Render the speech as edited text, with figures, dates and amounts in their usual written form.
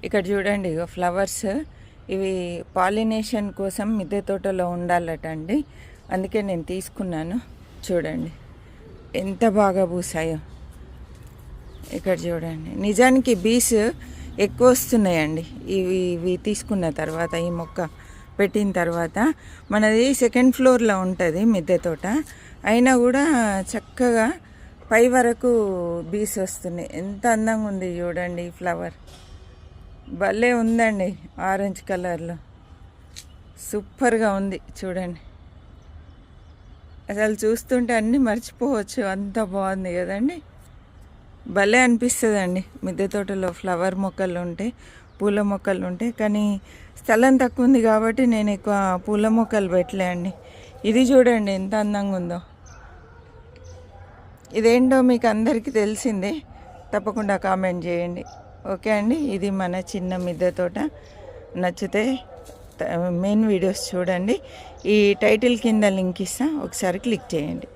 ఇక్కడ చూడండి ఇగో ఫ్లవర్స్ ఇవి పాలినేషన్ కోసం మిద్దె తోటలో ఉండాలట అండి. అందుకే నేను తీసుకున్నాను. చూడండి ఎంత బాగా పూసాయో. ఇక్కడ చూడండి, నిజానికి బీస్ ఎక్కువ వస్తున్నాయండి ఇవి తీసుకున్న తర్వాత. ఈ మొక్క పెట్టిన తర్వాత మనది సెకండ్ ఫ్లోర్లో ఉంటుంది మిద్దె తోట, అయినా కూడా చక్కగా పై వరకు బీస్ వస్తున్నాయి. ఎంత అందంగా ఉంది చూడండి ఈ ఫ్లవర్, భలే ఉందండి. ఆరెంజ్ కలర్లో సూపర్గా ఉంది చూడండి. అసలు చూస్తుంటే అన్నీ మర్చిపోవచ్చు, అంత బాగుంది కదండి. భలే అనిపిస్తుందండి మిద్దె తోటలో ఫ్లవర్ మొక్కలు ఉంటే, పూల మొక్కలు ఉంటే. కానీ స్థలం తక్కువ ఉంది కాబట్టి నేను ఎక్కువ పూల మొక్కలు పెట్టలే అండి. ఇది చూడండి ఎంత అందంగా ఉందో. ఇదేంటో మీకు అందరికీ తెలిసిందే, తప్పకుండా కామెంట్ చేయండి. ఓకే అండి, ఇది మన చిన్న మిద్దె తోట. నచ్చితే మెయిన్ వీడియోస్ చూడండి. ఈ టైటిల్ కింద లింక్ ఇస్తా, ఒకసారి క్లిక్ చేయండి.